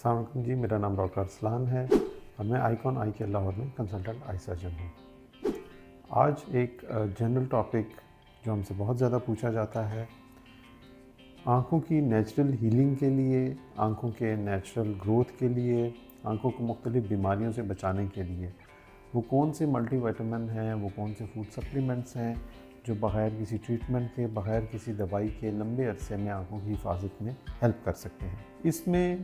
अस्सलाम वालेकुम जी, मेरा नाम डॉक्टर अरसलान है और मैं आइकॉन आई केयर लाहौर में कंसल्टेंट आई सर्जन हूँ। आज एक जनरल टॉपिक जो हमसे बहुत ज़्यादा पूछा जाता है, आँखों की नेचुरल हीलिंग के लिए, आँखों के नेचुरल ग्रोथ के लिए, आँखों को मुख्तलिफ़ बीमारियों से बचाने के लिए वो कौन से मल्टीविटामिन हैं, वो कौन से फूड सप्लीमेंट्स हैं जो बग़ैर किसी ट्रीटमेंट के, बग़ैर किसी दवाई के लंबे अरसे में आँखों की हिफाजत में हेल्प कर सकते हैं। इसमें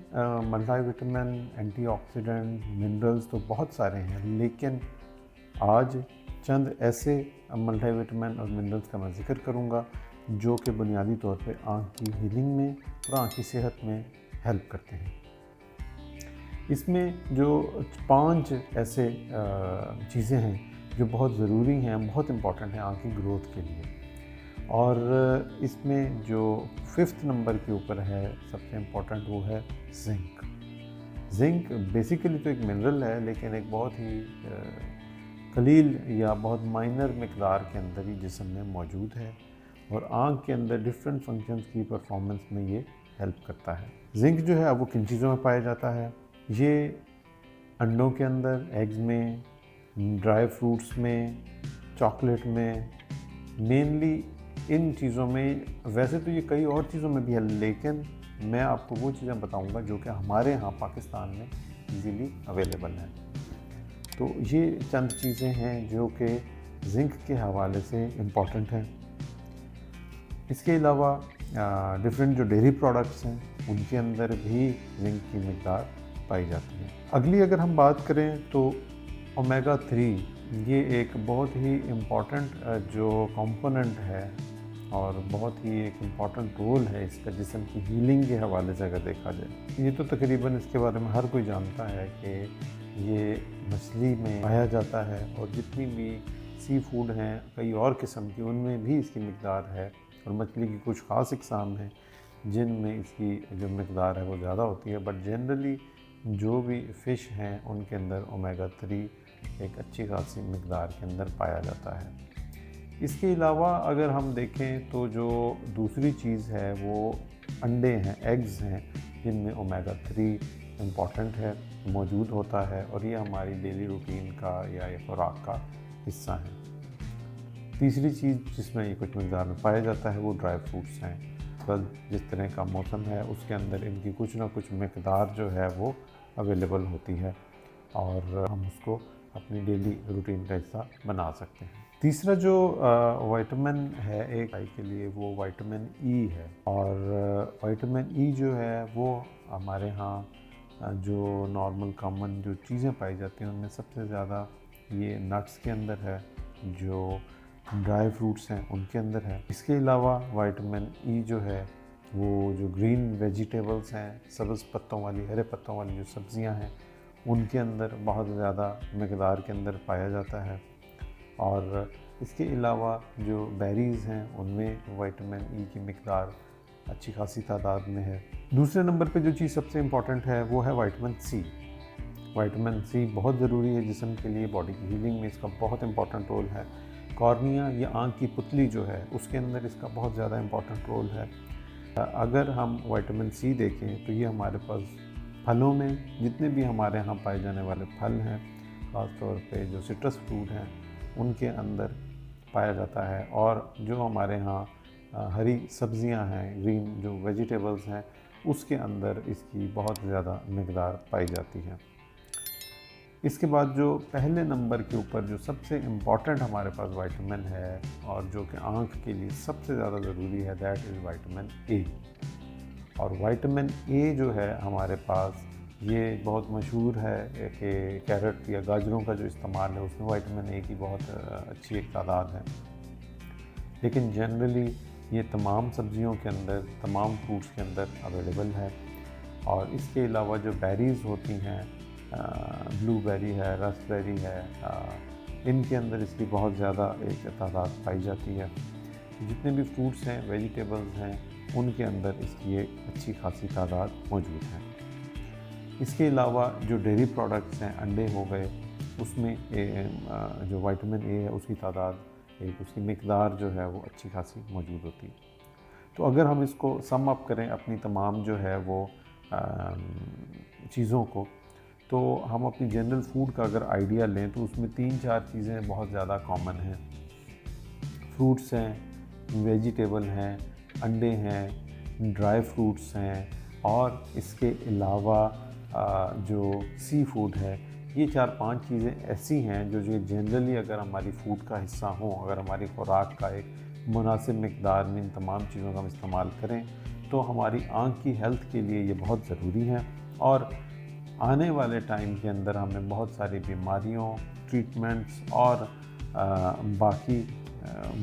मल्टीविटामिन, एंटीऑक्सीडेंट, मिनरल्स तो बहुत सारे हैं, लेकिन आज चंद ऐसे मल्टीविटामिन और मिनरल्स का मैं ज़िक्र करूँगा जो कि बुनियादी तौर पे आँख की हीलिंग में और आँख की सेहत में हेल्प करते हैं। इसमें जो 5 ऐसे चीज़ें हैं जो बहुत ज़रूरी हैं, बहुत इम्पॉर्टेंट हैं आँख की ग्रोथ के लिए, और इसमें जो 5th नंबर के ऊपर है सबसे इम्पॉर्टेंट, वो है जिंक। जिंक बेसिकली तो एक मिनरल है, लेकिन एक बहुत ही कलील या बहुत माइनर मिकदार के अंदर ही जिस्म में मौजूद है और आँख के अंदर डिफरेंट फंक्शंस की परफॉर्मेंस में ये हेल्प करता है। जिंक जो है वो किन चीज़ों में पाया जाता है? ये अंडों के अंदर, एग्स में, ड्राई फ्रूट्स में, चॉकलेट में, मेनली इन चीज़ों में। वैसे तो ये कई और चीज़ों में भी है, लेकिन मैं आपको वो चीज़ें बताऊंगा जो कि हमारे यहाँ पाकिस्तान में इजीली अवेलेबल हैं। तो ये चंद चीज़ें हैं जो कि जिंक के हवाले से इम्पॉर्टेंट हैं। इसके अलावा डिफरेंट जो डेयरी प्रोडक्ट्स हैं उनके अंदर भी जिंक की मिक़दार पाई जाती है। अगली अगर हम बात करें तो ओमेगा 3, ये एक बहुत ही इम्पॉर्टेंट जो कंपोनेंट है और बहुत ही एक इम्पॉर्टेंट रोल है इसका जिस्म की हीलिंग के हवाले से अगर देखा जाए। ये तो तकरीबन इसके बारे में हर कोई जानता है कि ये मछली में पाया जाता है और जितनी भी सी फूड हैं कई और किस्म की, उनमें भी इसकी मिक़दार है और मछली की कुछ ख़ास इक़साम हैं जिनमें इसकी जो मिक़दार है वो ज़्यादा होती है, बट जनरली जो भी फ़िश हैं उनके अंदर ओमेगा 3 एक अच्छी खासी मिक़दार के अंदर पाया जाता है। इसके अलावा अगर हम देखें तो जो दूसरी चीज़ है वो अंडे हैं, एग्स हैं, जिनमें ओमेगा 3 इम्पॉर्टेंट है, मौजूद होता है और ये हमारी डेली रूटीन का या ये खुराक का हिस्सा है। तीसरी चीज़ जिसमें ये कुछ मिक़दार में पाया जाता है वो ड्राई फ्रूट्स हैं। कल जिस तरह का मौसम है उसके अंदर इनकी कुछ ना कुछ मिक़दार जो है वो अवेलेबल होती है और हम उसको अपनी डेली रूटीन का हिस्सा बना सकते हैं। तीसरा जो विटामिन है एक आई के लिए, वो विटामिन ई है और विटामिन ई जो है वो हमारे यहाँ जो नॉर्मल कॉमन जो चीज़ें पाई जाती हैं उनमें सबसे ज़्यादा ये नट्स के अंदर है, जो ड्राई फ्रूट्स हैं उनके अंदर है। इसके अलावा विटामिन ई जो है वो जो ग्रीन वेजिटेबल्स हैं, सब्ज़ पत्तों वाली, हरे पत्तों वाली जो सब्ज़ियां हैं उनके अंदर बहुत ज़्यादा मिक़दार के अंदर पाया जाता है। और इसके अलावा जो बेरीज़ हैं उनमें विटामिन ई की मिक़दार अच्छी खासी तादाद में है। दूसरे नंबर पे जो चीज़ सबसे इम्पॉर्टेंट है वो है विटामिन सी। विटामिन सी बहुत ज़रूरी है जिस्म के लिए, बॉडी की हीलिंग में इसका बहुत इम्पॉर्टेंट रोल है। कॉर्निया या आँख की पुतली जो है उसके अंदर इसका बहुत ज़्यादा इम्पॉर्टेंट रोल है। अगर हम विटामिन सी देखें तो ये हमारे पास फलों में, जितने भी हमारे यहाँ पाए जाने वाले फल हैं, ख़ास तौर पे जो सिट्रस फ्रूट हैं उनके अंदर पाया जाता है, और जो हमारे यहाँ हरी सब्ज़ियाँ हैं, ग्रीन जो वेजिटेबल्स हैं, उसके अंदर इसकी बहुत ज़्यादा मिक़दार पाई जाती है। इसके बाद जो पहले नंबर के ऊपर जो सबसे इम्पॉर्टेंट हमारे पास विटामिन है और जो कि आँख के लिए सबसे ज़्यादा ज़रूरी है, दैट इज़ विटामिन ए। और विटामिन ए जो है हमारे पास ये बहुत मशहूर है कि कैरेट या गाजरों का जो इस्तेमाल है उसमें विटामिन ए की बहुत अच्छी एक तादाद है, लेकिन जनरली ये तमाम सब्जियों के अंदर, तमाम फ्रूट्स के अंदर अवेलेबल है। और इसके अलावा जो बेरीज़ होती हैं, ब्लूबेरी है, रास्पबेरी है, इनके अंदर इसकी बहुत ज़्यादा एक तादाद पाई जाती है। जितने भी फ्रूट्स हैं, वेजिटेबल्स हैं, उनके अंदर इसकी एक अच्छी खासी तादाद मौजूद है। इसके अलावा जो डेयरी प्रोडक्ट्स हैं, अंडे हो गए, उसमें जो विटामिन ए है उसकी तादाद, एक उसकी मिक़दार जो है वो अच्छी खासी मौजूद होती है। तो अगर हम इसको सम अप करें, अपनी तमाम जो है वो चीज़ों को, तो हम अपनी जनरल फूड का अगर आइडिया लें तो उसमें 3-4 चीज़ें बहुत ज़्यादा कॉमन हैं। फ्रूट्स हैं, वेजिटेबल हैं, अंडे हैं, ड्राई फ्रूट्स हैं, और इसके अलावा जो सी फूड है, ये 4-5 चीज़ें ऐसी हैं जो जनरली अगर हमारी फूड का हिस्सा हों, अगर हमारी खुराक का एक मुनासिब मिकदार में इन तमाम चीज़ों का हम इस्तेमाल करें, तो हमारी आँख की हेल्थ के लिए ये बहुत ज़रूरी है। और आने वाले टाइम के अंदर हमें बहुत सारी बीमारियों, ट्रीटमेंट्स और बाकी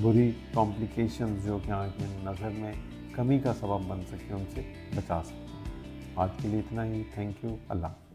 बुरी कॉम्प्लिकेशंस जो कि आँख में नज़र में कमी का सबब बन सके, उनसे बचा सकते हैं। आज के लिए इतना ही। Thank you. अल्लाह।